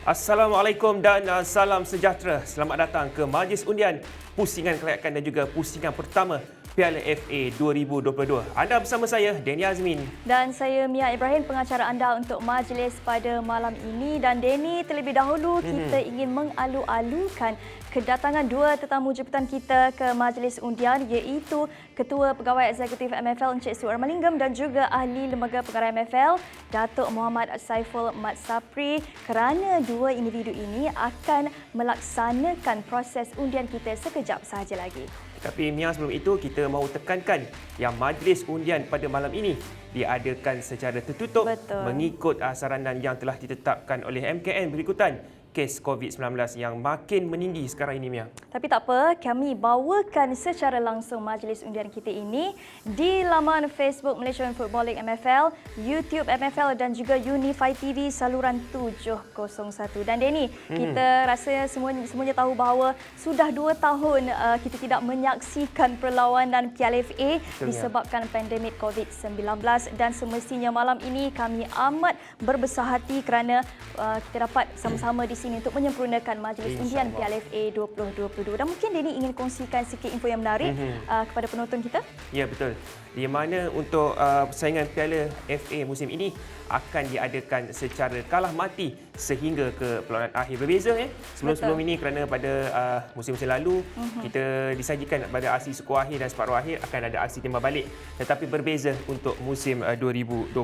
Assalamualaikum dan salam sejahtera. Selamat datang ke Majlis Undian Pusingan Kelayakan dan juga pusingan pertama Piala FA 2022. Anda bersama saya, Denny Azmin. Dan saya, Mia Ibrahim, pengacara anda untuk majlis pada malam ini. Dan Denny, terlebih dahulu kita ingin mengalu-alukan kedatangan dua tetamu jemputan kita ke majlis undian, iaitu Ketua Pegawai Eksekutif MFL Encik Su Armalingam dan juga Ahli Lembaga Pengarah MFL Datuk Muhammad Saiful Mat Sapri, kerana dua individu ini akan melaksanakan proses undian kita sekejap sahaja lagi. Tapi Mia, sebelum itu kita mahu tekankan yang majlis undian pada malam ini diadakan secara tertutup. Betul. Mengikut saranan yang telah ditetapkan oleh MKN berikutan kes COVID-19 yang makin meninggi sekarang ini, Mia. Tapi tak apa, kami bawakan secara langsung majlis undian kita ini di laman Facebook Malaysian Football League MFL, YouTube MFL dan juga Unify TV saluran 701. Dan Denny, kita rasa semuanya tahu bahawa sudah 2 tahun kita tidak menyaksikan perlawanan Piala FA disebabkan pandemik COVID-19, dan semestinya malam ini kami amat berbesar hati kerana kita dapat sama-sama di sini untuk menyempurnakan majlis undian Piala FA 2022. Dan mungkin Denny ingin kongsikan sikit info yang menarik kepada penonton kita. Ya, betul. Di mana untuk persaingan Piala FA musim ini akan diadakan secara kalah mati sehingga ke perlawanan akhir. Berbeza sebelum ini, kerana pada musim-musim lalu kita disajikan pada aksi skor akhir dan separuh akhir akan ada aksi timbal balik. Tetapi berbeza untuk musim 2022,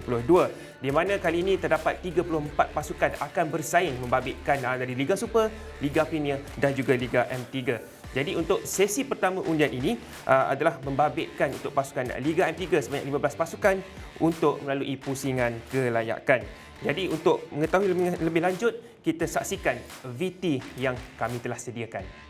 di mana kali ini terdapat 34 pasukan akan bersaing membabitkan dari Liga Super, Liga Premier dan juga Liga M3. Jadi untuk sesi pertama undian ini adalah membabitkan untuk pasukan Liga M3 sebanyak 15 pasukan untuk melalui pusingan kelayakan. Jadi untuk mengetahui lebih lanjut, kita saksikan VT yang kami telah sediakan.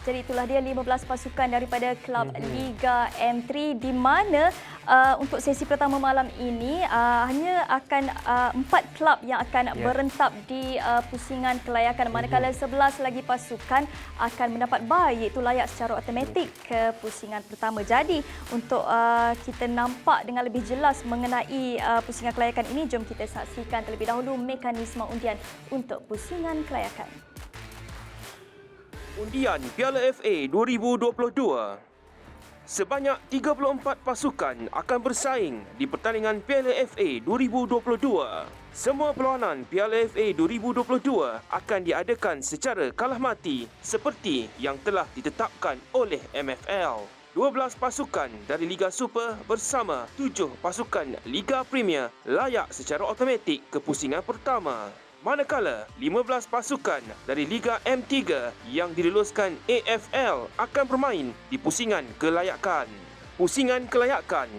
Jadi itulah dia 15 pasukan daripada klub Liga M3, di mana untuk sesi pertama malam ini hanya akan 4 klub yang akan berentap di pusingan kelayakan, manakala 11 lagi pasukan akan mendapat bye, iaitu layak secara automatik ke pusingan pertama. Jadi untuk kita nampak dengan lebih jelas mengenai pusingan kelayakan ini, jom kita saksikan terlebih dahulu mekanisme undian untuk pusingan kelayakan. Undian Piala FA 2022. Sebanyak 34 pasukan akan bersaing di pertandingan Piala FA 2022. Semua perlawanan Piala FA 2022 akan diadakan secara kalah mati seperti yang telah ditetapkan oleh MFL. 12 pasukan dari Liga Super bersama 7 pasukan Liga Premier layak secara automatik ke pusingan pertama. Manakala 15 pasukan dari Liga M3 yang diluluskan AFL akan bermain di pusingan kelayakan. Pusingan kelayakan.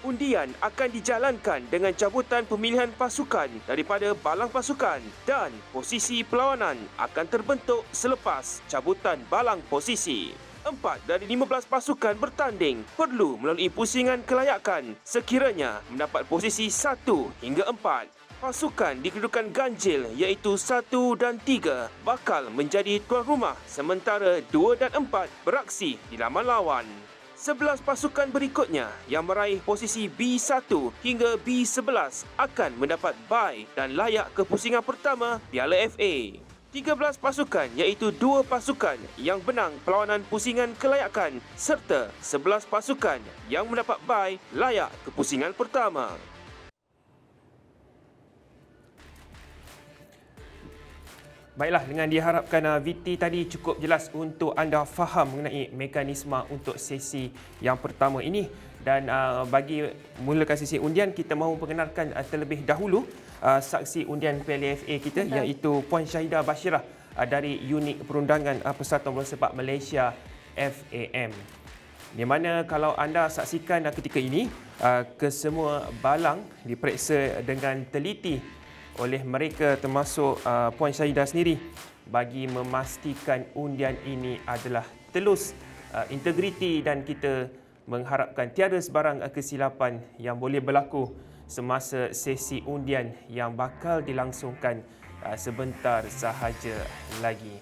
Undian akan dijalankan dengan cabutan pemilihan pasukan daripada balang pasukan, dan posisi perlawanan akan terbentuk selepas cabutan balang posisi. 4 dari 15 pasukan bertanding perlu melalui pusingan kelayakan sekiranya mendapat posisi 1 hingga 4. Pasukan di kedudukan ganjil iaitu 1 dan 3 bakal menjadi tuan rumah, sementara 2 dan 4 beraksi di laman lawan. 11 pasukan berikutnya yang meraih posisi B1 hingga B11 akan mendapat bye dan layak ke pusingan pertama Piala FA. 13 pasukan iaitu 2 pasukan yang menang perlawanan pusingan kelayakan serta 11 pasukan yang mendapat bye layak ke pusingan pertama. Baiklah, dengan diharapkan VT tadi cukup jelas untuk anda faham mengenai mekanisme untuk sesi yang pertama ini. Dan bagi mulakan sesi undian, kita mahu perkenalkan terlebih dahulu saksi undian Piala FA kita, iaitu Puan Syahidah Bashirah dari Unit Perundangan Persatuan Bola Sepak Malaysia FAM. Di mana kalau anda saksikan ketika ini, kesemua balang diperiksa dengan teliti oleh mereka, termasuk Puan Syahidah sendiri, bagi memastikan undian ini adalah telus, integriti, dan kita mengharapkan tiada sebarang kesilapan yang boleh berlaku semasa sesi undian yang bakal dilangsungkan sebentar sahaja lagi.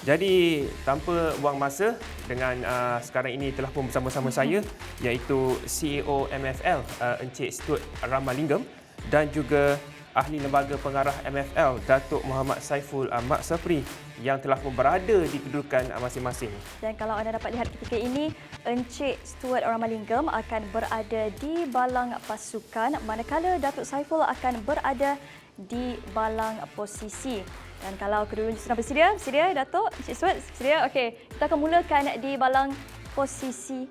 Jadi tanpa buang masa, dengan sekarang ini telah pun bersama-sama saya iaitu CEO MFL Encik Stuart Ramalingam dan juga Ahli Lembaga Pengarah MFL Datuk Muhammad Saiful Mat Safri yang telah pun berada di kedudukan masing-masing. Dan kalau anda dapat lihat ketika ini, Encik Stuart Ramalingam akan berada di balang pasukan manakala Datuk Saiful akan berada di balang posisi. Dan kalau kedua-duanya sudah bersedia Datuk, Encik Stuart, sedia? Okey, kita akan mulakan di balang posisi.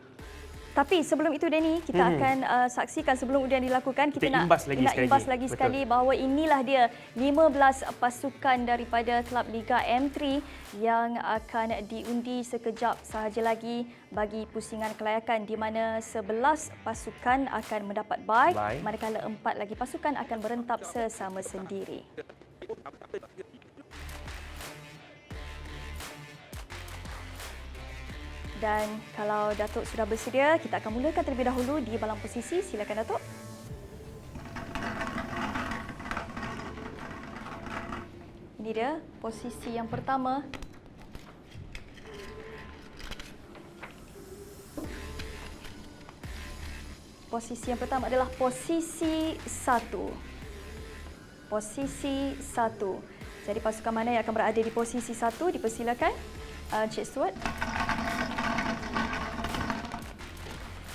Tapi sebelum itu Danny, kita akan saksikan sebelum undian dilakukan, kita nak imbas lagi sekali bahawa inilah dia 15 pasukan daripada klub Liga M3 yang akan diundi sekejap sahaja lagi bagi pusingan kelayakan, di mana 11 pasukan akan mendapat bye, manakala 4 lagi pasukan akan berentap sesama sendiri. Dan kalau Datuk sudah bersedia, kita akan mulakan terlebih dahulu di balang posisi. Silakan Datuk. Ini dia posisi yang pertama. Posisi yang pertama adalah posisi 1. Posisi 1. Jadi pasukan mana yang akan berada di posisi 1? Dipersilakan, Encik Stuart.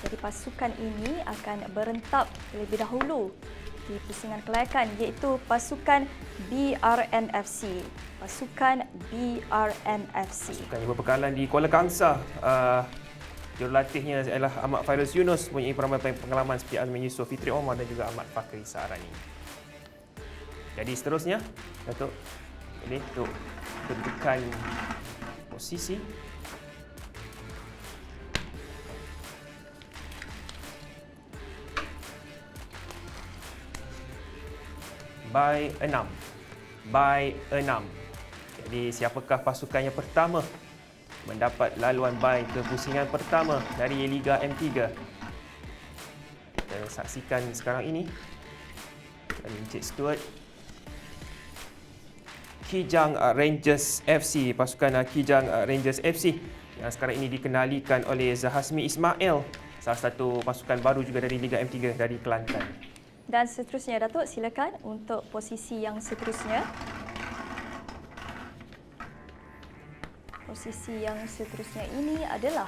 Jadi pasukan ini akan berentap terlebih dahulu di pusingan kelayakan, iaitu pasukan BRNFC. Pasukan BRNFC. Pasukan yang berbekalan di Kuala Kangsar. Jurulatihnya adalah Ahmad Fairuz Yunus, mempunyai pengalaman seperti Azmin Yusof, Fitri Omar dan juga Ahmad Fakri Saharani. Jadi seterusnya, Datuk, ini untuk kedudukan posisi. By 6. Jadi siapakah pasukan yang pertama mendapat laluan bye ke pusingan pertama dari Liga M3? Kita saksikan sekarang ini dari Encik Stuart. Kijang Rangers FC, pasukan Kijang Rangers FC yang sekarang ini dikenalikan oleh Zahasmi Ismail, salah satu pasukan baru juga dari Liga M3 dari Kelantan. Dan seterusnya Datuk, silakan untuk posisi yang seterusnya. Posisi yang seterusnya ini adalah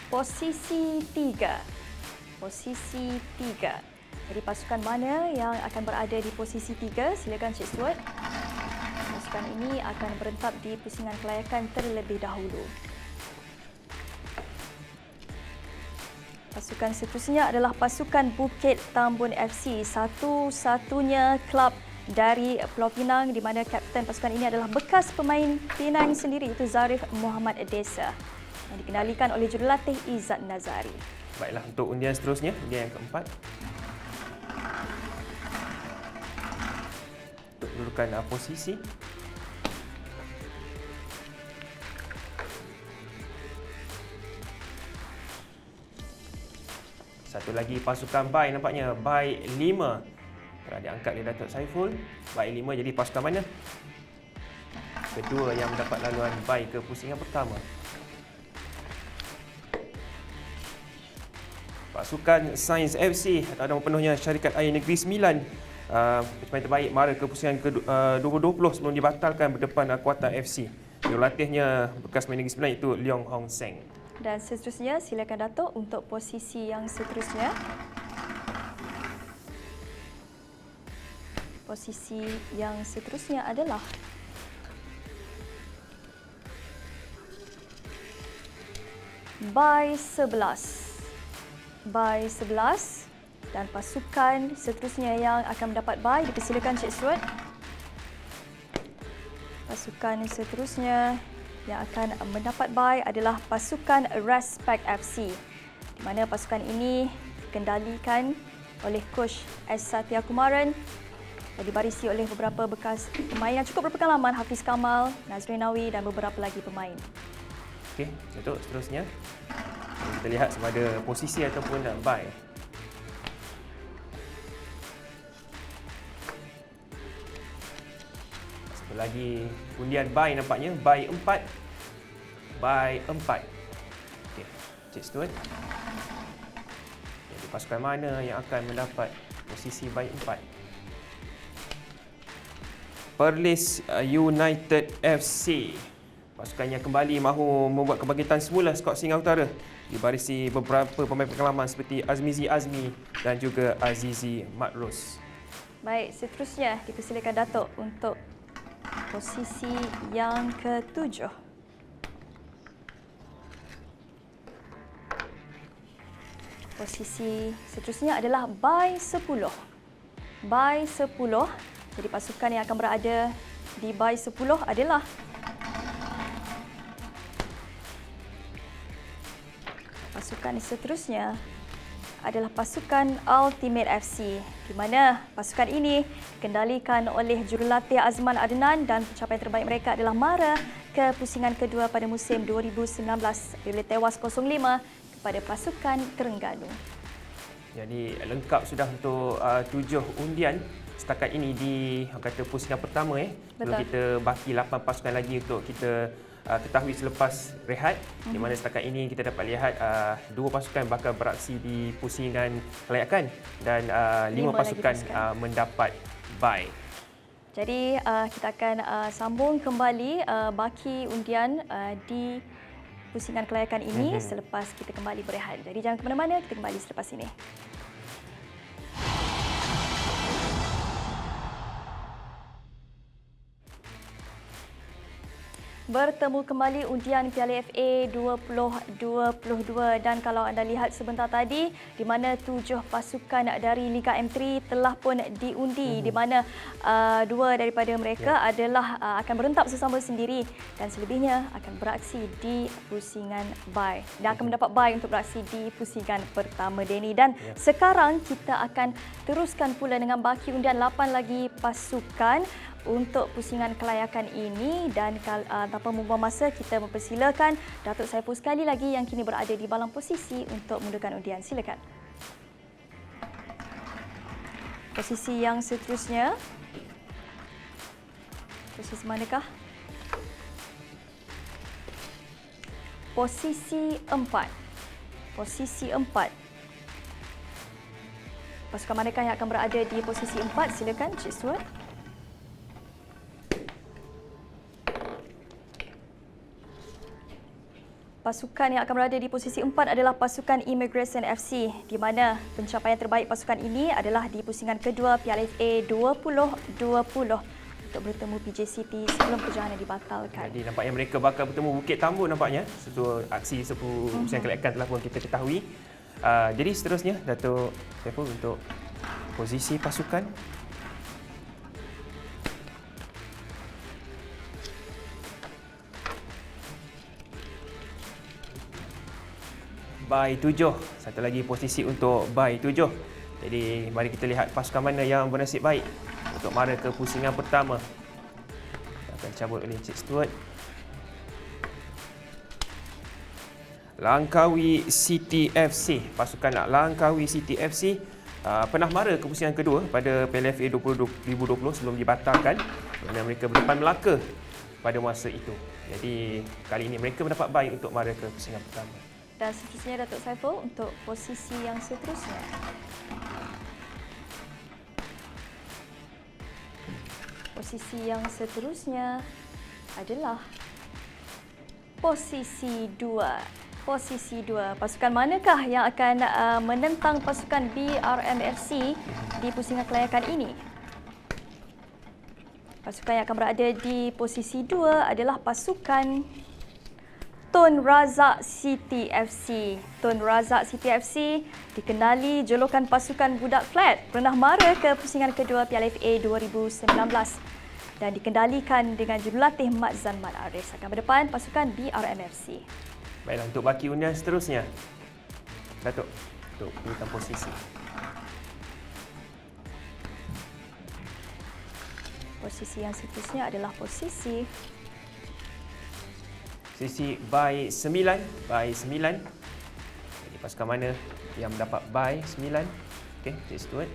posisi 3. Posisi 3. Jadi pasukan mana yang akan berada di posisi 3? Silakan Cik Stuart. Pasukan ini akan berentap di pusingan kelayakan terlebih dahulu. Pasukan seterusnya adalah pasukan Bukit Tambun FC, satu-satunya klub dari Pulau Pinang di mana kapten pasukan ini adalah bekas pemain Penang sendiri, iaitu Zarif Muhammad Desa, yang dikenalikan oleh jurulatih Izzat Nazari. Baiklah, untuk undian seterusnya, undian yang keempat. Untuk kedudukan posisi. Satu lagi pasukan bye, nampaknya bye 5. Telah diangkat oleh Datuk Saiful. Bye 5, jadi pasukan mana? Kedua yang mendapat laluan bye ke pusingan pertama. Pasukan Sains FC atau nama penuhnya Syarikat Air Negeri Sembilan. Pemain terbaik mara ke pusingan ke-2020 sebelum dibatalkan berdepan Kuarta FC. Jurulatihnya bekas pemain Negeri Sembilan iaitu Leong Hong Seng. Dan seterusnya, silakan Datuk untuk posisi yang seterusnya. Posisi yang seterusnya adalah bye 11. Bye 11. Dan pasukan seterusnya yang akan mendapat bye, dipersilakan Cik Stuart. Pasukan seterusnya yang akan mendapat bye adalah pasukan Respect FC, di mana pasukan ini dikendalikan oleh coach S. Satya Kumaran dan dibarisi oleh beberapa bekas pemain yang cukup berpengalaman, Hafiz Kamal, Nazrin Nawi dan beberapa lagi pemain. Okey, untuk seterusnya kita lihat sama ada posisi ataupun bye. Satu lagi undian bye nampaknya, bye 4. Bye 4. Okey, Cik Stuart. Jadi pasukan mana yang akan mendapat posisi bye 4? Perlis United FC. Pasukan yang kembali mahu membuat kebangkitan semula skuad Singa Utara. Dibarisi beberapa pemain pengalaman seperti Azmizi Azmi dan juga Azizi Matrus. Baik, seterusnya dipersilakan Datuk untuk posisi yang ke-7. Posisi seterusnya adalah bye 10. Bye 10. Jadi pasukan yang akan berada di bye 10 adalah pasukan seterusnya adalah pasukan Ultimate FC, di mana pasukan ini dikendalikan oleh jurulatih Azman Adnan dan pencapaian terbaik mereka adalah mara ke pusingan kedua pada musim 2019 bila tewas 0-5 kepada pasukan Terengganu. Jadi lengkap sudah untuk 7 undian setakat ini di kata pusingan pertama Belum kita baki 8 pasukan lagi untuk kita ketahui selepas rehat, di mana setakat ini kita dapat lihat 2 pasukan bakal beraksi di pusingan kelayakan dan 5 pasukan mendapat bye. Jadi kita akan sambung kembali baki undian di pusingan kelayakan ini selepas kita kembali berehat. Jadi jangan ke mana-mana, kita kembali selepas ini. Bertemu kembali undian Piala FA 2022 dan kalau anda lihat sebentar tadi di mana 7 pasukan dari Liga M3 telah pun diundi di mana 2 daripada mereka adalah akan berentab sesama sendiri dan selebihnya akan beraksi di pusingan bye dan akan mendapat bye untuk beraksi di pusingan pertama Denny. Dan sekarang kita akan teruskan pula dengan baki undian 8 lagi pasukan untuk pusingan kelayakan ini dan tanpa membuang masa kita mempersilakan Datuk Saiful sekali lagi yang kini berada di balang posisi untuk mulakan undian. Silakan. Posisi yang seterusnya. Posisi manakah? Posisi 4. Posisi 4. Pasukan manakah yang akan berada di posisi 4? Silakan Cik Stuart. Pasukan yang akan berada di posisi 4 adalah pasukan Immigration FC di mana pencapaian terbaik pasukan ini adalah di pusingan kedua Piala FA 2020 untuk bertemu PJ City sebelum perjalanan dibatalkan. Jadi nampaknya mereka bakal bertemu Bukit Tambun nampaknya. Satu aksi pusingan kelayakan telah pun kita ketahui. Jadi seterusnya Datuk Saiful untuk posisi pasukan. Bye 7. Satu lagi posisi untuk bye 7. Jadi mari kita lihat pasukan mana yang bernasib baik untuk mara ke pusingan pertama. Akan cabut oleh Cik Stuart. Langkawi City FC. Pasukan Langkawi City FC pernah mara ke pusingan kedua pada PLFA 2020 sebelum dibatalkan kerana mereka berdepan Melaka pada masa itu. Jadi kali ini mereka mendapat bye untuk mara ke pusingan pertama. Dan seterusnya Datuk Saiful untuk posisi yang seterusnya. Posisi yang seterusnya adalah posisi 2. Posisi 2. Pasukan manakah yang akan menentang pasukan BRMFC di pusingan kelayakan ini? Pasukan yang akan berada di posisi 2 adalah pasukan Tun Razak City FC. Tun Razak City FC dikenali julukan pasukan budak flat, pernah mara ke pusingan kedua Piala FA 2019 dan dikendalikan dengan jurulatih Mat Zanman Aris. Akan berdepan pasukan BRMFC. Baiklah, untuk baki undian seterusnya Datuk, untuk pilihkan posisi. Posisi yang seterusnya adalah posisi by 9. Jadi pasukan mana yang mendapat by 9? Okey, Cik Stuart.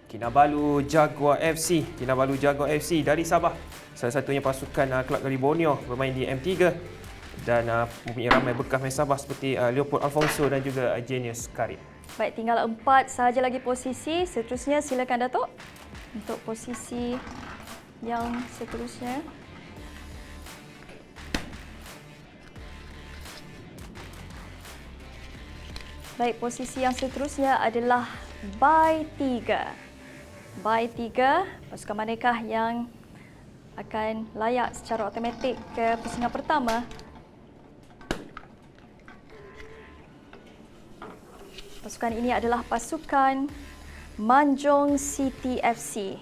Kinabalu Jaguar FC. Kinabalu Jaguar FC dari Sabah. Salah satunya pasukan kelab dari Borneo bermain di M3 dan mempunyai ramai bekas main Sabah seperti Leopold Alfonso dan juga Genius Karib. Baik, tinggal 4 sahaja lagi posisi. Seterusnya silakan Datuk untuk posisi yang seterusnya. Baik, posisi yang seterusnya adalah by 3. By 3, pasukan manakah yang akan layak secara automatik ke pusingan pertama? Pasukan ini adalah pasukan Manjong City FC.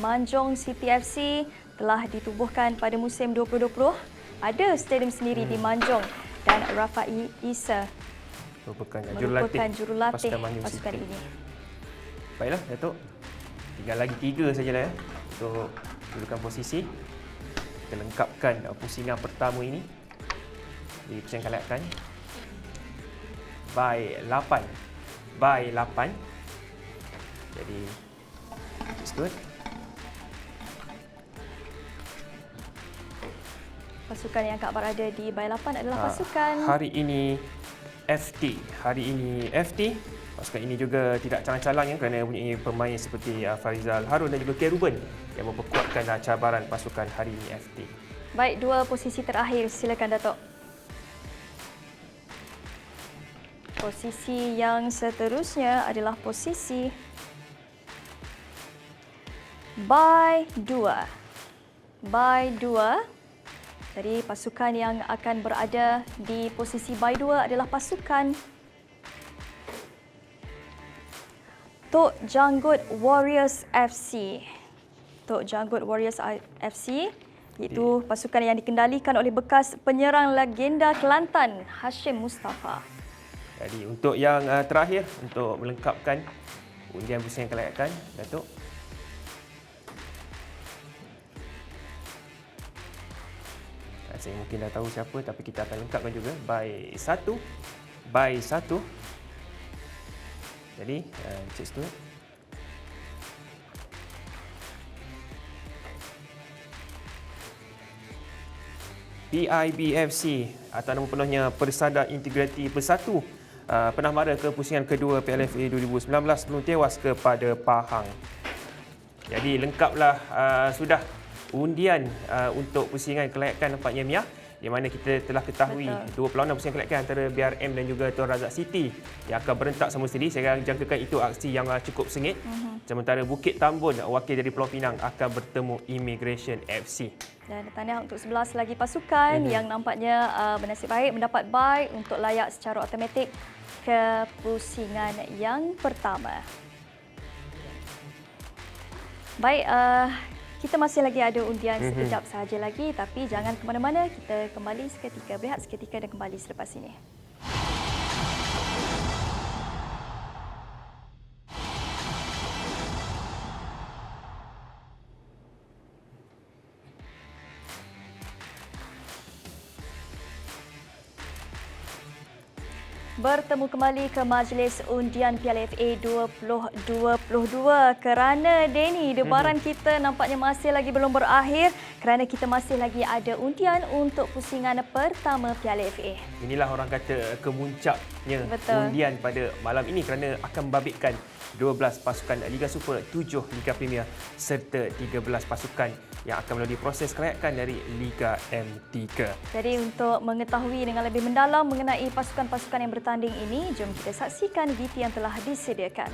Manjong City FC telah ditubuhkan pada musim 2020. Ada stadium sendiri di Manjong dan Rafai Isa merupakan jurulatih pasukan ini. Baiklah, Datuk. Tinggal lagi 3 sajalah untuk dudukan posisi. Kita lengkapkan pusingan pertama ini di pusingan kelayakan. By 8. Jadi Stuart. Pasukan yang akan berada di by 8 adalah pasukan hari ini FT. Pasukan ini juga tidak calang-calang kerana mempunyai pemain seperti Farizal Harun dan juga Keruben yang memperkuatkan cabaran pasukan hari ini FT. Baik, 2 posisi terakhir. Silakan Datuk. Posisi yang seterusnya adalah posisi by 2. Jadi pasukan yang akan berada di posisi by 2 adalah pasukan Tok Janggut Warriors FC. Tok Janggut Warriors FC iaitu pasukan yang dikendalikan oleh bekas penyerang legenda Kelantan Hashim Mustafa. Jadi untuk yang terakhir untuk melengkapkan undian pusingan kelayakan, Datuk. Saya mungkin dah tahu siapa tapi kita akan lengkapkan juga by 1. Jadi, Cik Stuart. PIBFC atau nama penuhnya Persada Integriti Bersatu pernah mara ke pusingan kedua PLFA 2019 sebelum tewas kepada Pahang. Jadi lengkaplah sudah undian untuk pusingan kelayakan nampaknya Mia, di mana kita telah ketahui dua perlawanan pusingan kelayakan antara BRM dan juga Tuan Razak City yang akan berentak sama sendiri. Saya jangkakan itu aksi yang cukup sengit. Sementara Bukit Tambun, wakil dari Pulau Pinang, akan bertemu Immigration FC. Dan tahniah untuk 11 lagi pasukan yang nampaknya bernasib baik mendapat bye untuk layak secara automatik ke pusingan yang pertama. Baik, kita masih lagi ada undian sekejap sahaja lagi, tapi jangan ke mana-mana. Kita kembali seketika, berehat seketika dan kembali selepas ini. Bertemu kembali ke Majlis Undian Piala FA 2022 kerana Denny, debaran kita nampaknya masih lagi belum berakhir kerana kita masih lagi ada undian untuk pusingan pertama Piala FA. Inilah orang kata kemuncaknya undian pada malam ini kerana akan membabitkan 12 pasukan Liga Super, 7 Liga Premier serta 13 pasukan yang akan melalui proses kelayakan dari Liga M3. Jadi untuk mengetahui dengan lebih mendalam mengenai pasukan-pasukan yang bertanding ini, jom kita saksikan VT yang telah disediakan.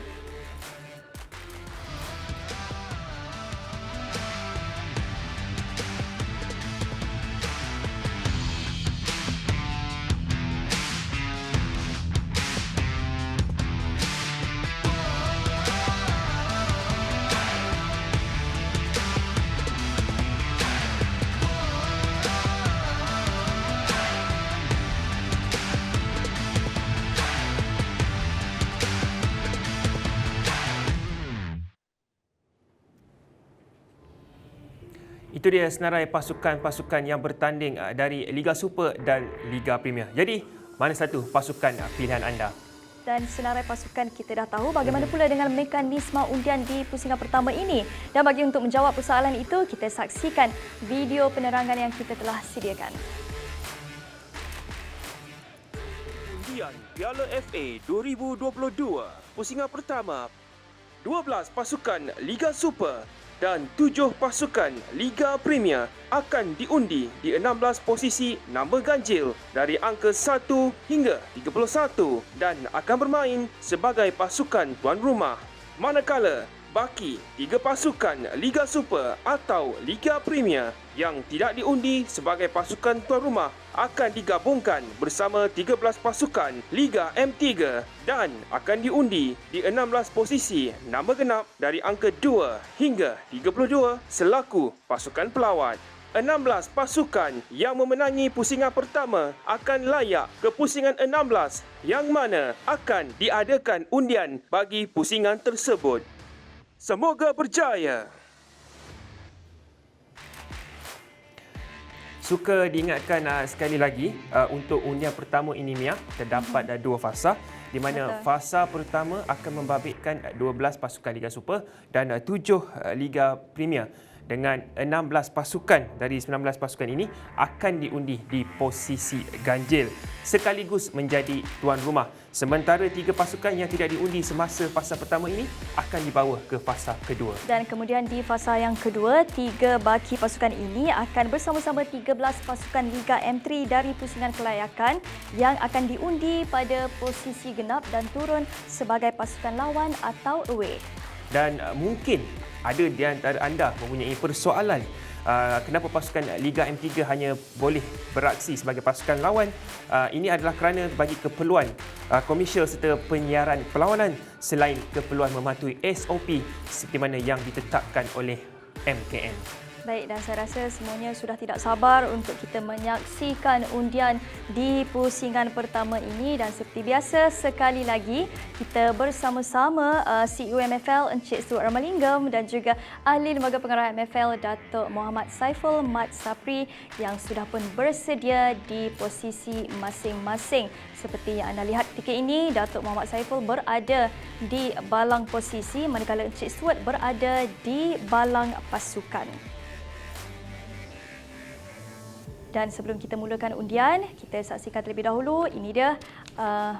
Itu dia senarai pasukan-pasukan yang bertanding dari Liga Super dan Liga Premier. Jadi, mana satu pasukan pilihan anda? Dan senarai pasukan kita dah tahu, bagaimana pula dengan mekanisme undian di pusingan pertama ini. Dan bagi untuk menjawab persoalan itu, kita saksikan video penerangan yang kita telah sediakan. Undian Piala FA 2022, pusingan pertama, 12 pasukan Liga Super dan 7 pasukan Liga Premier akan diundi di 16 posisi nombor ganjil dari angka 1 hingga 31 dan akan bermain sebagai pasukan tuan rumah. Manakala baki 3 pasukan Liga Super atau Liga Premier yang tidak diundi sebagai pasukan tuan rumah akan digabungkan bersama 13 pasukan Liga M3 dan akan diundi di 16 posisi nombor genap dari angka 2 hingga 32 selaku pasukan pelawat. 16 pasukan yang memenangi pusingan pertama akan layak ke pusingan 16 yang mana akan diadakan undian bagi pusingan tersebut. Semoga berjaya. Suka diingatkan sekali lagi untuk undian pertama ini Mia, terdapat 2 fasa di mana fasa pertama akan membabitkan 12 pasukan Liga Super dan 7 Liga Premier dengan 16 pasukan dari 19 pasukan ini akan diundi di posisi ganjil sekaligus menjadi tuan rumah. Sementara 3 pasukan yang tidak diundi semasa fasa pertama ini akan dibawa ke fasa kedua. Dan kemudian di fasa yang kedua, 3 baki pasukan ini akan bersama-sama 13 pasukan Liga M3 dari pusingan kelayakan yang akan diundi pada posisi genap dan turun sebagai pasukan lawan atau away. Dan mungkin ada di antara anda mempunyai persoalan kenapa pasukan Liga M3 hanya boleh beraksi sebagai pasukan lawan. Ini adalah kerana bagi keperluan komersial serta penyiaran perlawanan selain keperluan mematuhi SOP seperti mana yang ditetapkan oleh MKN. Baik, dan saya rasa semuanya sudah tidak sabar untuk kita menyaksikan undian di pusingan pertama ini. Dan seperti biasa, sekali lagi kita bersama-sama CEO MFL Encik Stuart Ramalingam dan juga Ahli Lembaga Pengarah MFL Datuk Muhammad Saiful Mat Sapri yang sudah pun bersedia di posisi masing-masing. Seperti yang anda lihat ketika ini, Datuk Muhammad Saiful berada di balang posisi manakala Encik Stuart berada di balang pasukan. Dan sebelum kita mulakan undian, kita saksikan terlebih dahulu. Ini dia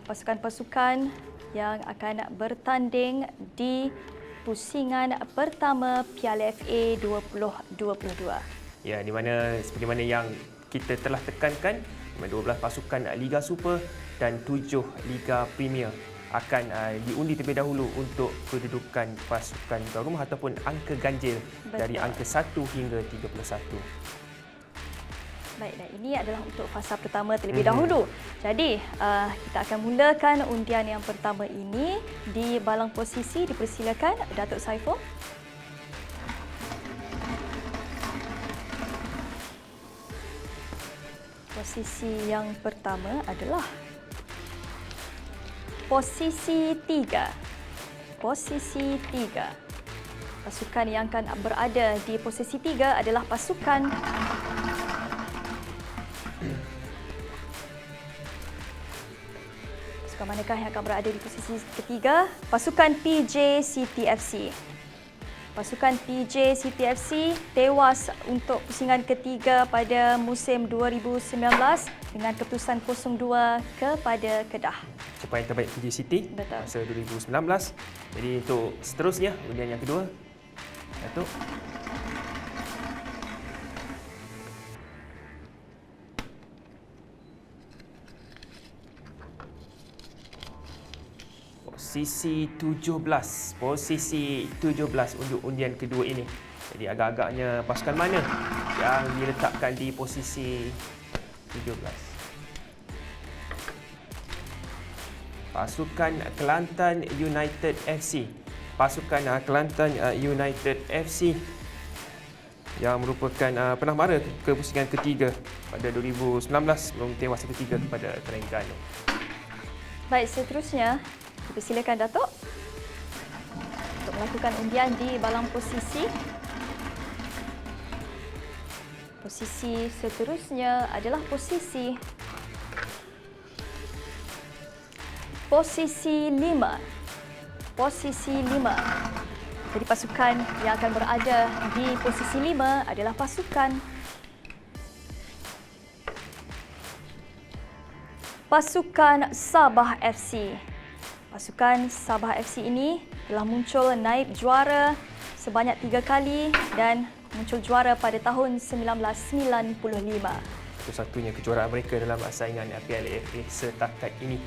pasukan-pasukan yang akan bertanding di pusingan pertama Piala FA 2022. Ya, di mana seperti mana yang kita telah tekankan, 12 pasukan Liga Super dan 7 Liga Premier akan diundi terlebih dahulu untuk kedudukan pasukan tuan rumah ataupun angka ganjil. Betul. Dari angka 1 hingga 31. Baik, dan ini adalah untuk fasa pertama terlebih dahulu. Jadi, kita akan mulakan undian yang pertama ini di balang posisi. Dipersilakan Datuk Saiful. Posisi yang pertama adalah posisi 3. Posisi 3. Pasukan yang akan berada di posisi 3 adalah pasukan manakah yang akan berada di posisi ketiga? Pasukan PJ City FC. Pasukan PJ City FC tewas untuk pusingan ketiga pada musim 2019 dengan keputusan 0-2 kepada Kedah. Capaian terbaik PJ City masa 2019. Jadi untuk seterusnya, undian yang kedua, Datuk. Posisi 17 untuk undian kedua ini. Jadi agak-agaknya pasukan mana yang diletakkan di posisi 17? Pasukan Kelantan United FC. Pasukan Kelantan United FC yang merupakan pernah mara ke pusingan ketiga pada 2019 sebelum tewas ketiga kepada Terengganu. Baik, seterusnya dipersilakan Datuk untuk melakukan undian di balang posisi. Posisi seterusnya adalah posisi 5. Posisi 5. Jadi pasukan yang akan berada di posisi 5 adalah pasukan Sabah FC. Pasukan Sabah FC ini telah muncul naib juara sebanyak 3 kali dan muncul juara pada tahun 1995. Satu-satunya kejuaraan mereka dalam saingan Piala FA setakat ini.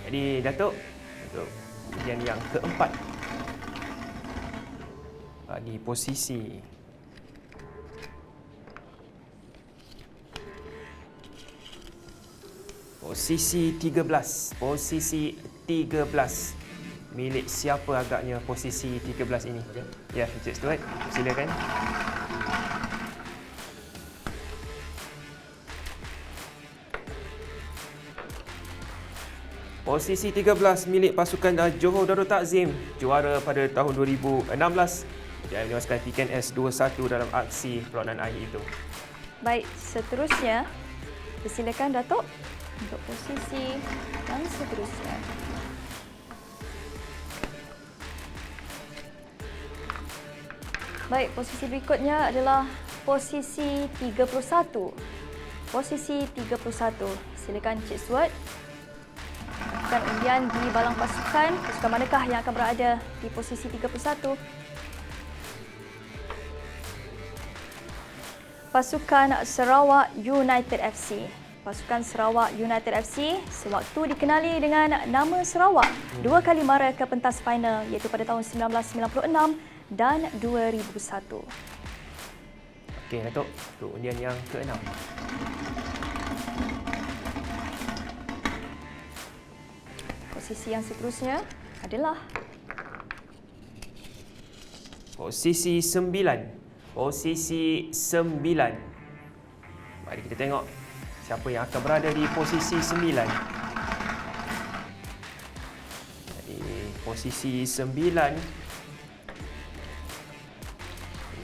Jadi Datuk, untuk undian yang keempat di posisi posisi 13. Posisi 13. Milik siapa agaknya posisi 13 ini? Ya, Encik Stuart, silakan. Posisi 13 milik pasukan Johor Darul Takzim, juara pada tahun 2016 dan menewaskan PKNS 2-1 dalam aksi perlawanan akhir itu. Baik, seterusnya persilakan Datuk untuk posisi yang seterusnya. Baik, posisi berikutnya adalah posisi 31. Posisi 31. Silakan Cik Stuart. Lakukan undian di balang pasukan. Pasukan manakah yang akan berada di posisi 31? Pasukan Sarawak United FC. Pasukan Sarawak United FC sewaktu dikenali dengan nama Sarawak 2 kali mara ke pentas final iaitu pada tahun 1996 dan 2001. Okey, Datuk, untuk undian yang ke-6. Posisi yang seterusnya adalah posisi 9. Posisi 9. Mari kita tengok siapa yang akan berada di posisi 9. Jadi posisi 9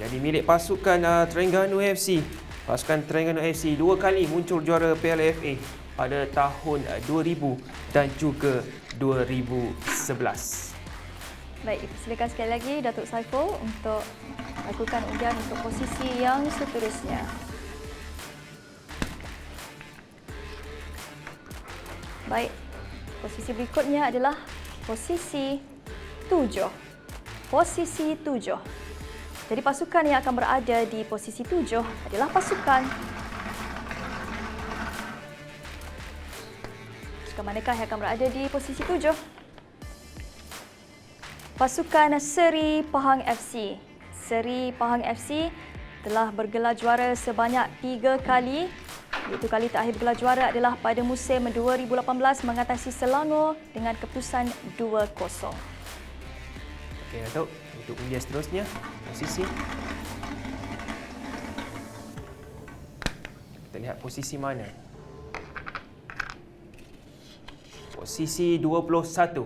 jadi milik pasukan Terengganu FC. Pasukan Terengganu FC 2 kali muncul juara Piala FA pada tahun 2000 dan juga 2011. Baik, silakan sekali lagi Datuk Saiful untuk lakukan undian untuk posisi yang seterusnya. Baik, posisi berikutnya adalah posisi 7. Posisi 7. Jadi pasukan yang akan berada di posisi 7 adalah pasukan manakah yang akan berada di posisi 7? Pasukan Seri Pahang FC. Seri Pahang FC telah bergelar juara sebanyak 3 kali. Iaitu kali terakhir bergelar juara adalah pada musim 2018 mengatasi Selangor dengan keputusan 2-0. Okey, Datuk. Untuk undian seterusnya, posisi. Kita lihat posisi mana. Posisi 21.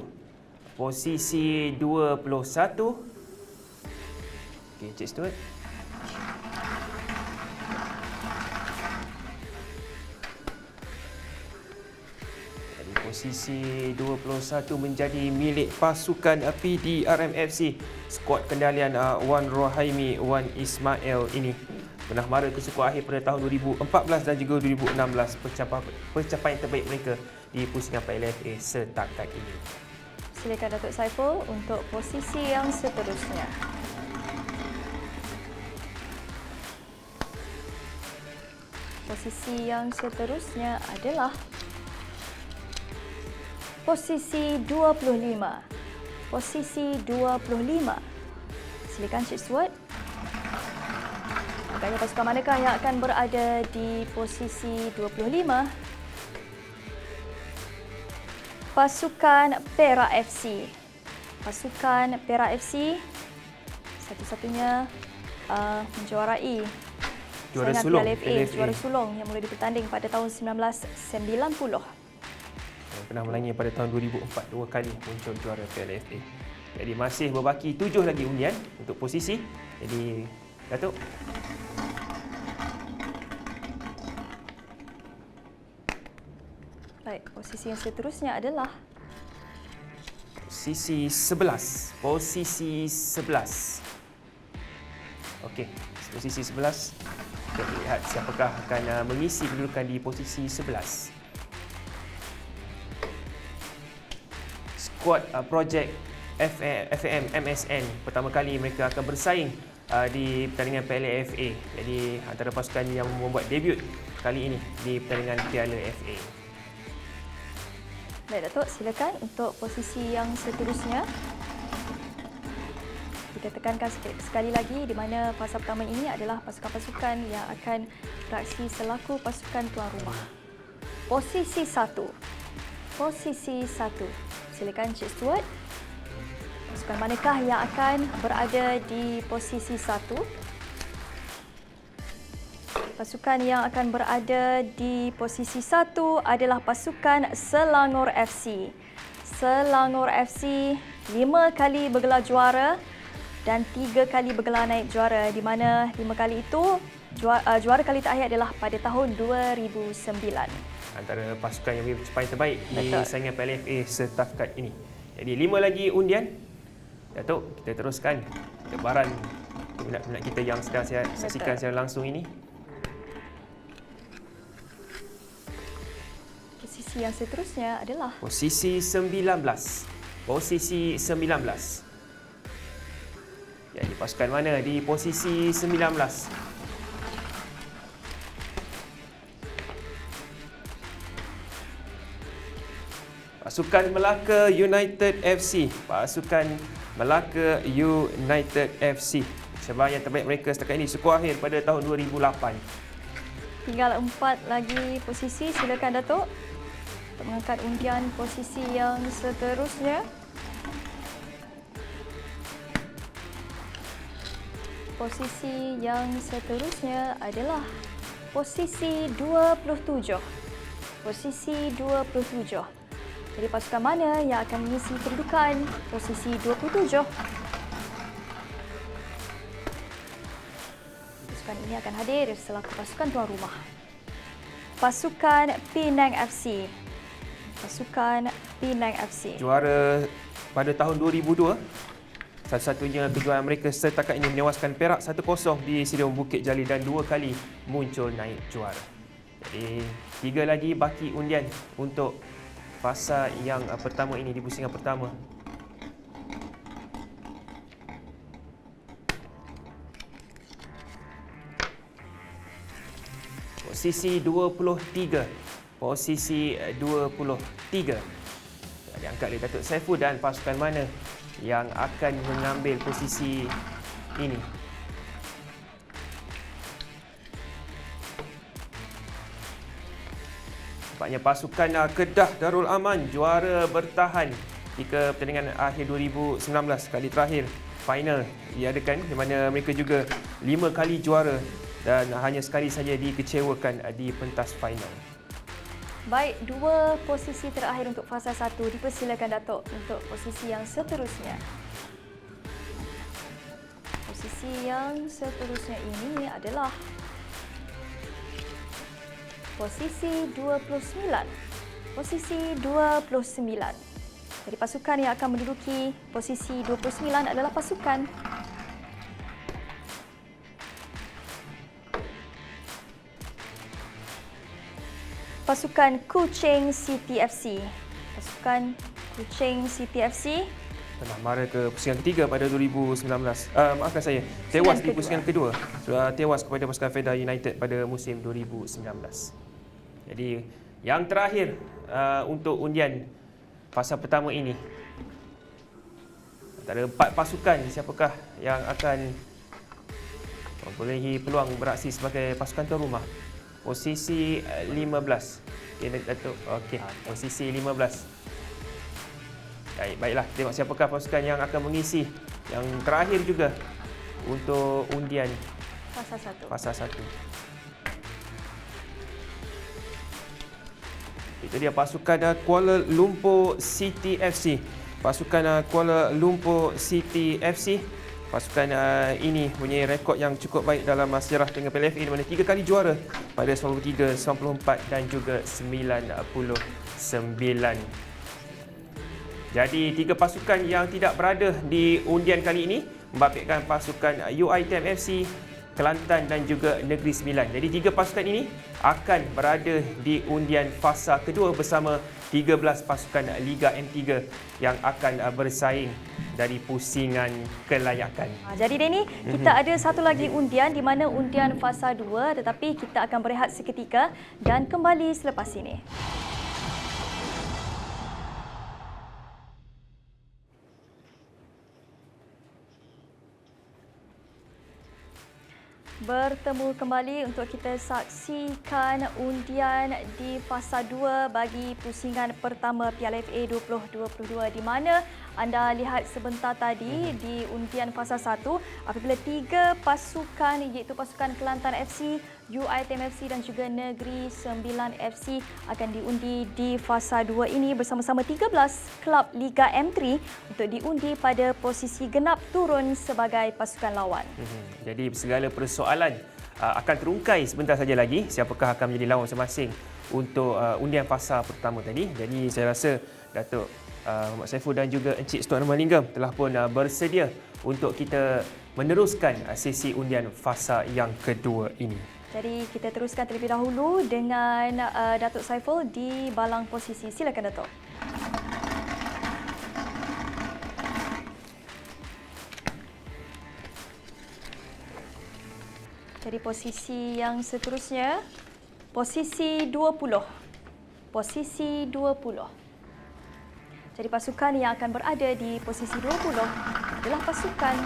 Posisi 21. Okey, Cik Stuart. Jadi posisi 21 menjadi milik pasukan PDRM FC. Skuad kendalian Wan Rohaimi, Wan Ismail ini pernah mara ke suku akhir pada tahun 2014 dan juga 2016, pencapaian terbaik mereka di pusingan Piala FA setakat ini. Silakan Datuk Saiful untuk posisi yang seterusnya. Posisi yang seterusnya adalah posisi 25. Posisi 25. Silakan Cik Stuart. Agaknya pasukan manakah yang akan berada di posisi 25? Pasukan Perak FC. Pasukan Perak FC satu-satunya menjuarai Juara saingan sulung Piala FA, PLFA. juara sulung yang mula dipertanding pada tahun 1990. Pernah melangi pada tahun 2004, 2 kali muncul juara Piala FA. Jadi masih berbaki 7 lagi undian untuk posisi. Jadi Datuk. Posisi yang seterusnya adalah posisi 11. Posisi 11. Okey, posisi 11. Kita lihat siapakah akan mengisi kedudukan di posisi 11. Skuad projek FAM MSN pertama kali mereka akan bersaing di pertandingan Piala FA. Jadi antara pasukan yang membuat debut kali ini di pertandingan Piala FA. Baik Datuk, silakan untuk posisi yang seterusnya. Kita tekankan sekali lagi di mana fasa pertama ini adalah pasukan-pasukan yang akan beraksi selaku pasukan tuan rumah. Posisi 1. Posisi 1. Silakan Cik Stuart. Pasukan manakah yang akan berada di posisi 1? Pasukan yang akan berada di posisi 1 adalah pasukan Selangor FC. Selangor FC 5 kali bergelar juara dan 3 kali bergelar naik juara, di mana 5 kali itu juara kali terakhir adalah pada tahun 2009. Antara pasukan yang paling terbaik di Betul. saingan Piala FA setakat ini. Jadi 5 lagi undian. Datuk, kita teruskan lebaran peminat-peminat kita yang sedang saksikan secara langsung ini. Posisi yang seterusnya adalah Posisi 19. Posisi 19. Jadi pasukan mana di posisi 19? Pasukan Melaka United FC. Pasukan Melaka United FC. Cabaran yang terbaik mereka setakat ini skor akhir pada tahun 2008. tinggal 4 lagi posisi. Silakan Datuk untuk mengangkat undian posisi yang seterusnya. Posisi yang seterusnya adalah posisi 27. Posisi 27. Jadi pasukan mana yang akan mengisi kedudukan posisi 27? Pasukan ini akan hadir selaku pasukan tuan rumah. Pasukan Penang FC. Pasukan Penang FC. Juara pada tahun 2002. Satu-satunya kejuaraan mereka setakat ini menewaskan Perak 1-0 di Stadium Bukit Jalil dan 2 kali muncul naik juara. Jadi 3 lagi baki undian untuk fasa yang pertama ini di pusingan pertama. Posisi 23. Posisi 23. Diangkat oleh Datuk Saiful dan pasukan mana yang akan mengambil posisi ini. Nampaknya pasukan Kedah Darul Aman juara bertahan ketika pertandingan akhir 2019 kali terakhir final diadakan, di mana mereka juga 5 kali juara dan hanya sekali saja dikecewakan di pentas final. Baik, 2 posisi terakhir untuk fasa 1. Dipersilakan Datuk untuk posisi yang seterusnya. Posisi yang seterusnya ini adalah posisi 29. Posisi 29. Jadi pasukan yang akan menduduki posisi 29 adalah pasukan Kuching City FC. Pasukan Kuching City FC Pernah mara ke pusingan ketiga pada 2019. Maafkan saya, tewas di pusingan kedua. Sudah tewas kepada pasukan Fedah United pada musim 2019. Jadi yang terakhir untuk undian fasa pertama ini, antara 4 pasukan, siapakah yang akan memperolehi peluang beraksi sebagai pasukan tuan rumah? Posisi 15. Okey, Datuk. Okey, posisi 15. Baiklah, tengok siapakah pasukan yang akan mengisi yang terakhir juga untuk undian fasa 1. fasa 1. Itu dia pasukan Kuala Lumpur City FC. Pasukan Kuala Lumpur City FC. Pasukan ini punya rekod yang cukup baik dalam sejarah dengan PLFA di mana 3 kali juara pada 93, 94 dan juga 99. Jadi 3 pasukan yang tidak berada di undian kali ini membabitkan pasukan UiTM FC, Kelantan dan juga Negeri Sembilan. Jadi 3 pasukan ini akan berada di undian fasa kedua bersama 13 pasukan Liga M3 yang akan bersaing dari pusingan kelayakan. Jadi Denny, kita ada satu lagi undian di mana undian fasa 2, tetapi kita akan berehat seketika dan kembali selepas ini. Bertemu kembali untuk kita saksikan undian di fasa 2 bagi pusingan pertama Piala FA 2022 di mana anda lihat sebentar tadi di undian fasa 1 apabila 3 pasukan iaitu pasukan Kelantan FC, UiTM FC dan juga Negeri Sembilan FC akan diundi di fasa 2 ini bersama-sama 13 kelab Liga M3 untuk diundi pada posisi genap turun sebagai pasukan lawan. Jadi segala persoalan akan terungkai sebentar saja lagi siapakah akan menjadi lawan masing-masing untuk undian fasa pertama tadi. Jadi saya rasa Datuk Muhammad Saiful dan juga Encik Stuart Nurmaningam telah pun bersedia untuk kita meneruskan sesi undian fasa yang kedua ini. Jadi kita teruskan terlebih dahulu dengan Datuk Saiful di balang posisi. Silakan Datuk. Jadi posisi yang seterusnya, posisi 20. Posisi 20. Jadi pasukan yang akan berada di posisi 20 adalah pasukan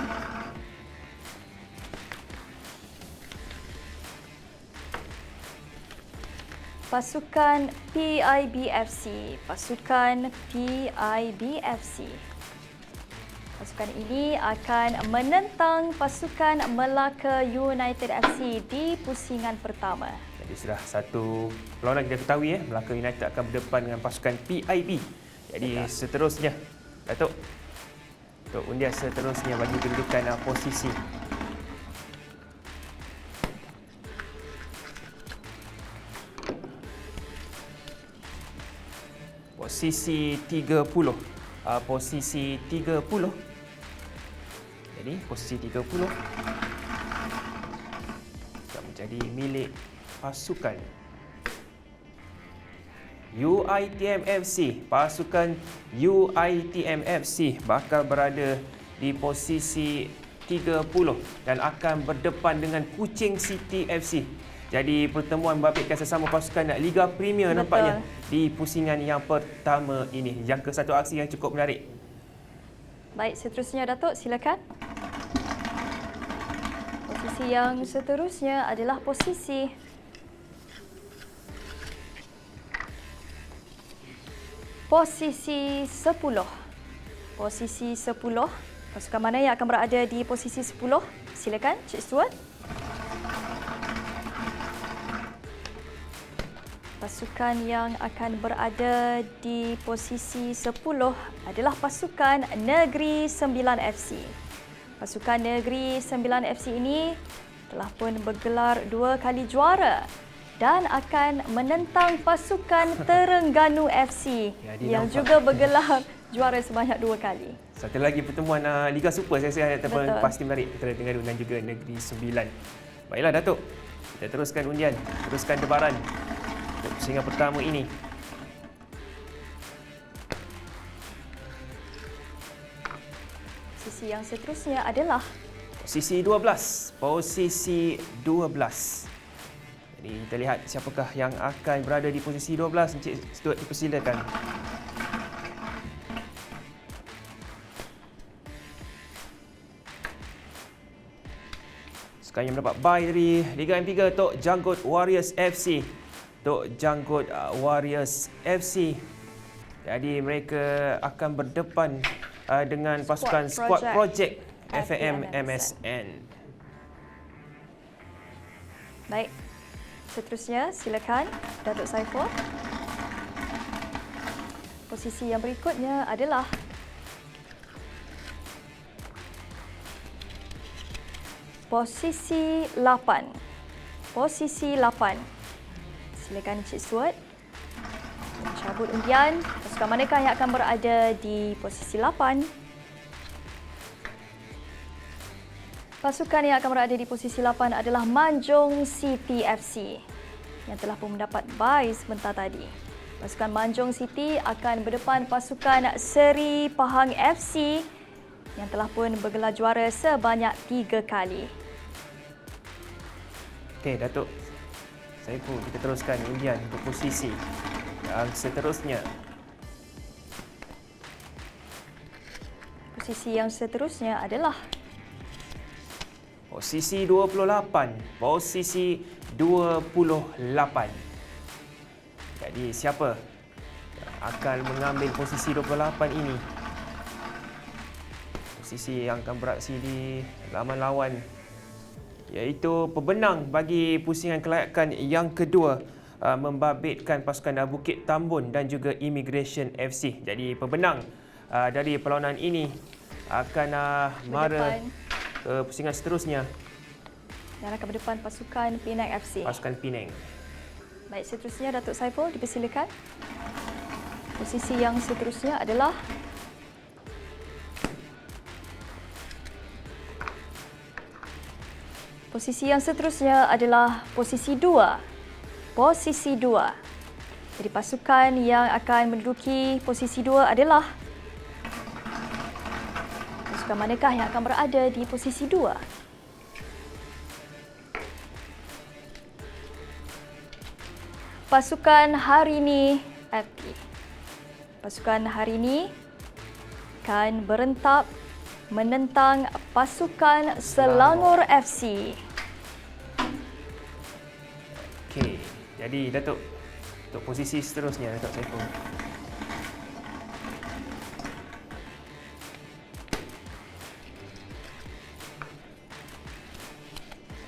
PIBFC. Pasukan PIBFC. Pasukan ini akan menentang pasukan Melaka United FC di pusingan pertama. Jadi sudah satu perlawanan kita ketahui Melaka United akan berdepan dengan pasukan PIB. Jadi seterusnya Datuk, untuk undian seterusnya bagi kedudukan posisi. Posisi 30. Posisi 30. Jadi posisi 30 akan menjadi milik pasukan UiTM FC. Pasukan UiTM FC bakal berada di posisi 30 dan akan berdepan dengan Kuching City FC. Jadi pertemuan membabitkan sesama pasukan Liga Premier nampaknya di pusingan yang pertama ini. Jangka satu aksi yang cukup menarik. Baik, seterusnya Datuk, silakan. Posisi yang seterusnya adalah posisi Posisi 10. Posisi 10. Pasukan mana yang akan berada di posisi 10? Silakan, Cik Stuart. Pasukan yang akan berada di posisi 10 adalah pasukan Negeri Sembilan FC. Pasukan Negeri Sembilan FC ini telah pun bergelar 2 kali juara dan akan menentang pasukan Terengganu FC yang juga bergelar juara sebanyak 2 kali. Satu lagi pertemuan Liga Super saya rasa ataupun pasti menarik antara Terengganu dan juga Negeri Sembilan. Baiklah Datuk, kita teruskan undian, teruskan debaran untuk pusingan pertama ini. Posisi yang seterusnya adalah posisi 12. Posisi 12. Jadi kita lihat siapakah yang akan berada di posisi 12. Encik Stuart, dipersilakan. Sekarang yang mendapat bye dari Liga M3, Tok Janggut Warriors FC. Tok Janggut Warriors FC. Jadi mereka akan berdepan dengan pasukan Squad Project FAM MSN. Baik. Seterusnya, silakan Datuk Saiful. Posisi yang berikutnya adalah Posisi 8. Posisi 8. Silakan Cik Stuart. Cabut undian. Pasukan manakah yang akan berada di posisi 8? Pasukan yang akan berada di posisi 8 adalah Manjung City FC yang telah pun mendapat bye sebentar tadi. Pasukan Manjung City akan berdepan pasukan Seri Pahang FC yang telah pun bergelar juara sebanyak 3 kali. Okey, Datuk Saiful, kita teruskan undian untuk posisi yang seterusnya. Posisi yang seterusnya adalah Posisi 28. Posisi 28. Jadi siapa yang akan mengambil posisi 28 ini? Posisi yang akan beraksi di laman lawan iaitu pembenang bagi pusingan kelayakan yang kedua membabitkan pasukan Bukit Tambun dan juga Immigration FC. Jadi pembenang dari perlawanan ini akan mara ke pusingan seterusnya. dan akan berdepan pasukan Penang FC. Pasukan Penang. Baik, seterusnya Datuk Saiful dipersilakan. Posisi yang seterusnya adalah posisi 2. Posisi 2. Jadi pasukan yang akan menduduki posisi 2 adalah pasukan manakah yang akan berada di posisi 2? Pasukan Harini FP. Pasukan Harini akan berentap menentang pasukan Selangor FC. Okey, jadi Datuk, untuk posisi seterusnya Datuk Saiful.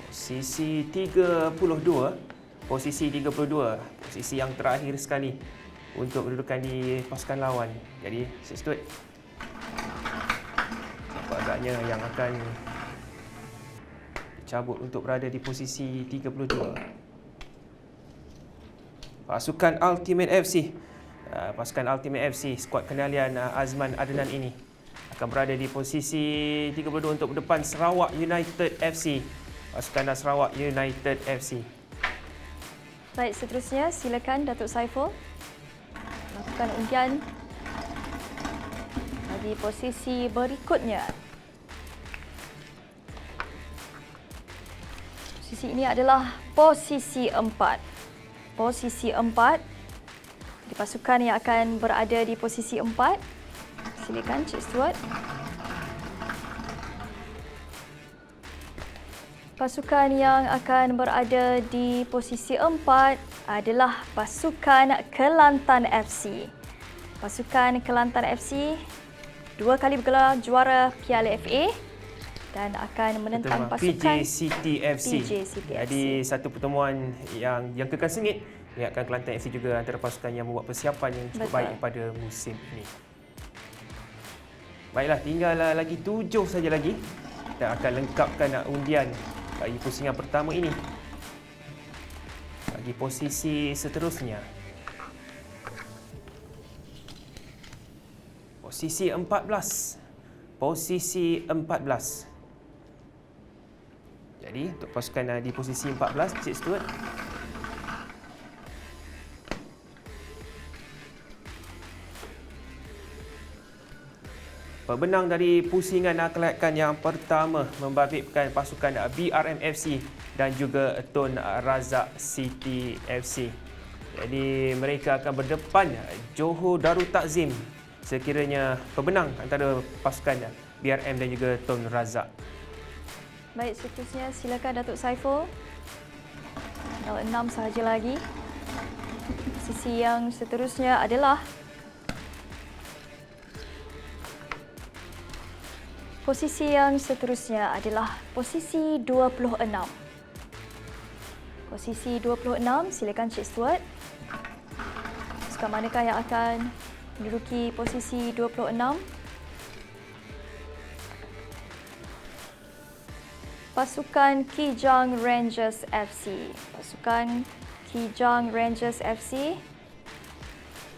Posisi 32. Posisi 32. Posisi yang terakhir sekali untuk berdudukan di pasukan lawan. Jadi, Cik Stuart, siapa agaknya yang akan dicabut untuk berada di posisi 32? Pasukan Ultimate FC. Pasukan Ultimate FC, skuad kendalian Azman Adnan ini akan berada di posisi 32 untuk berdepan Sarawak United FC. Pasukan Sarawak United FC. Baik, seterusnya silakan Datuk Saiful lakukan undian bagi posisi berikutnya. Posisi ini adalah posisi 4. Posisi 4. Jadi pasukan yang akan berada di posisi 4. Silakan Cik Stuart. Pasukan yang akan berada di posisi 4 adalah pasukan Kelantan FC. Pasukan Kelantan FC 2 kali bergelar juara Piala FA dan akan menentang pasukan PJ City FC. PJ City Jadi FC. satu pertemuan yang kekal sengit. Lihatkan Kelantan FC juga antara pasukan yang membuat persiapan yang cukup baik pada musim ini. Baiklah, tinggal lagi 7 saja lagi. Kita akan lengkapkan undian bagi pusingan pertama ini. Bagi posisi seterusnya. Posisi 14. Posisi 14. Jadi untuk pasukan di posisi 14, Cik Stuart. Pembenang dari pusingan kelayakan yang pertama membabitkan pasukan BRM FC dan juga Tun Razak City FC. Jadi mereka akan berdepan Johor Darul Takzim sekiranya pembenang antara pasukan BRM dan juga Tun Razak. Baik, seterusnya silakan Datuk Saiful. Tinggal 6 sahaja lagi. Posisi yang seterusnya adalah posisi 26. Posisi 26, silakan Cik Stuart. Pasukan manakah yang akan menduduki posisi 26? pasukan Kijang Rangers FC. Pasukan Kijang Rangers FC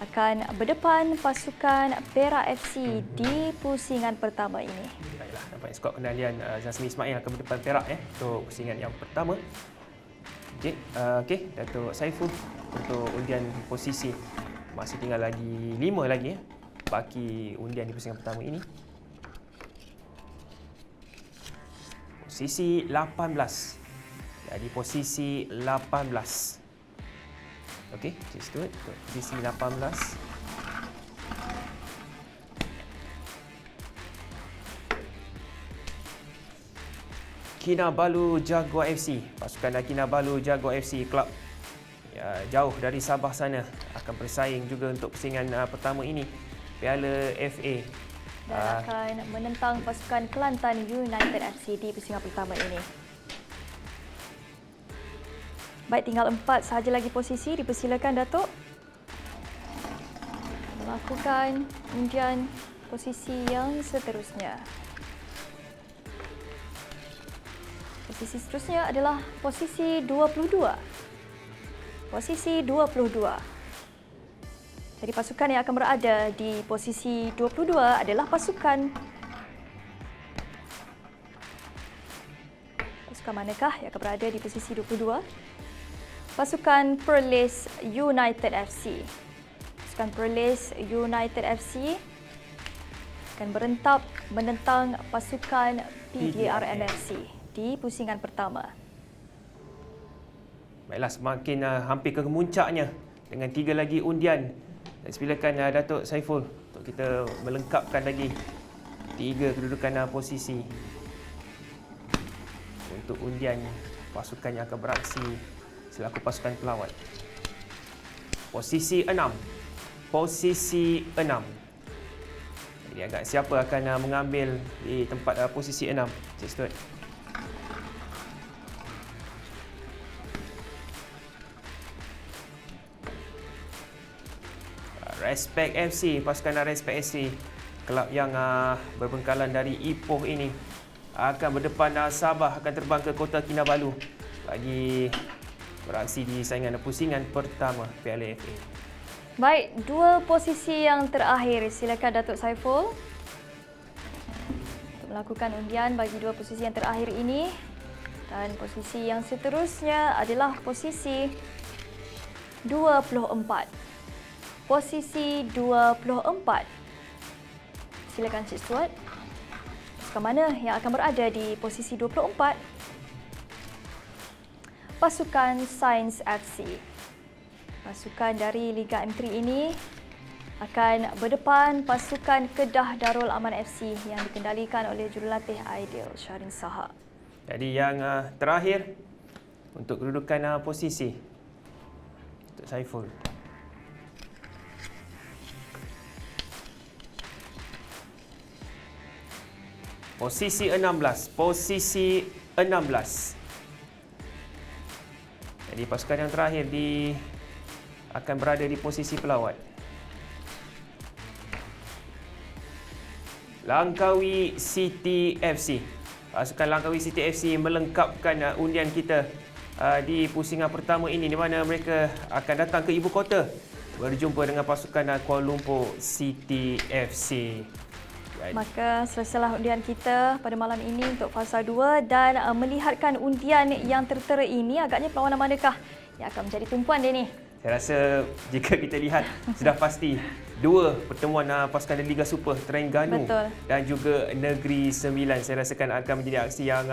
akan berdepan pasukan Perak FC di pusingan pertama ini. Baiklah, nampaknya skuad penalian Zasmi Ismail akan berdepan Perak untuk pusingan yang pertama. Okey, Datuk Saiful untuk undian posisi. Masih tinggal lagi 5 lagi baki undian di pusingan pertama ini. Posisi 18. Jadi posisi 18. Okey, Cik Stuart untuk posisi 18. Kinabalu Jaguar FC. Pasukan Kinabalu Jaguar FC Club jauh dari Sabah sana akan bersaing juga untuk pusingan pertama ini Piala FA. Dan akan menentang pasukan Kelantan United FC di pusingan pertama ini. Baik, tinggal 4 sahaja lagi posisi. Dipersilakan Datuk melakukan undian posisi yang seterusnya. Posisi seterusnya adalah posisi 22. Posisi 22. Jadi pasukan yang akan berada di posisi 22 adalah pasukan manakah yang akan berada di posisi 22? Pasukan Perlis United FC. Pasukan Perlis United FC akan berentap menentang pasukan PDRM FC di pusingan pertama. Baiklah, semakin hampir ke kemuncaknya dengan 3 lagi undian. Dan silakan Datuk Saiful untuk kita melengkapkan lagi 3 kedudukan posisi untuk undian pasukan yang akan beraksi selaku pasukan pelawat. Posisi 6. Posisi 6. Jadi agak siapa akan mengambil di tempat posisi 6? Cik Stuart. Respect FC, pasukan Respect FC, kelab yang berbengkalan dari Ipoh ini akan berdepan Sabah, akan terbang ke Kota Kinabalu bagi beraksi di saingan pusingan pertama Piala FA. Baik, 2 posisi yang terakhir. Silakan Datuk Saiful untuk melakukan undian bagi 2 posisi yang terakhir ini. Dan posisi yang seterusnya adalah posisi 24. Posisi 24. Silakan Cik Stuart. Pasukan mana yang akan berada di posisi 24? Pasukan Sains FC. Pasukan dari Liga M3 ini akan berdepan pasukan Kedah Darul Aman FC yang dikendalikan oleh jurulatih Aidil Syarin Saha. Jadi yang terakhir untuk kedudukan posisi untuk Saiful. Posisi 16. Posisi 16. Jadi pasukan yang terakhir akan berada di posisi pelawat. Langkawi City FC. Pasukan Langkawi City FC melengkapkan undian kita di pusingan pertama ini, di mana mereka akan datang ke ibu kota berjumpa dengan pasukan Kuala Lumpur City FC. Maka selesailah undian kita pada malam ini untuk fasa 2 dan melihatkan undian yang tertera ini, agaknya perlawanan manakah yang akan menjadi tumpuan dia ni? Saya rasa jika kita lihat sudah pasti 2 pertemuan pasukan dari Liga Super, Terengganu dan juga Negeri Sembilan. Saya rasakan akan menjadi aksi yang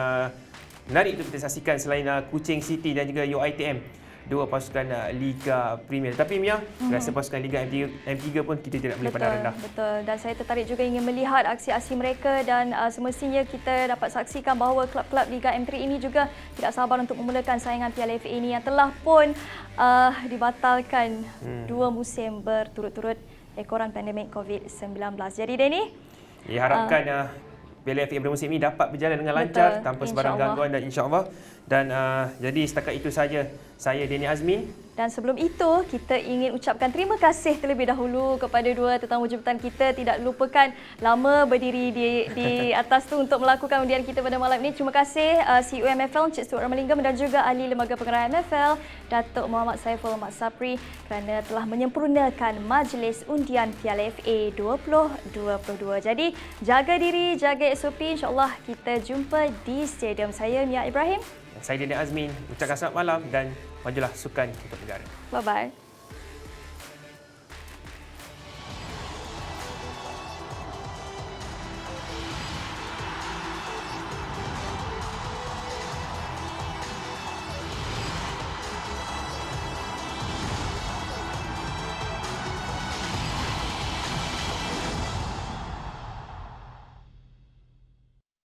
menarik untuk kita saksikan selain Kuching City dan juga UiTM. 2 pasukan Liga Premier. Tapi Mia, rasa pasukan Liga M3 pun kita tidak boleh pandang rendah. Betul. Dan saya tertarik juga ingin melihat aksi-aksi mereka dan semestinya kita dapat saksikan bahawa klub-klub Liga M3 ini juga tidak sabar untuk memulakan saingan Piala FA ini yang telah pun dibatalkan 2 musim berturut-turut ekoran pandemik COVID-19. Jadi Denny, diharapkan Piala FA bermusim ini dapat berjalan dengan lancar tanpa sebarang gangguan dan insya-Allah. Dan jadi setakat itu saja Saya Denny Azmin. Dan sebelum itu, kita ingin ucapkan terima kasih terlebih dahulu kepada dua tetamu jemputan kita. Tidak lupakan lama berdiri di atas tu untuk melakukan undian kita pada malam ini. Terima kasih CEO MFL Encik Stuart Ramalingam dan juga Ahli Lembaga Pengarah MFL Datuk Muhammad Saiful Ahmad Sapri kerana telah menyempurnakan majlis undian Piala FA 2022. Jadi jaga diri, jaga SOP. InsyaAllah kita jumpa di stadium. Saya Mia Ibrahim. Saya Denny Azmin. Ucapkan selamat malam dan majulah sukan untuk negara. Bye-bye.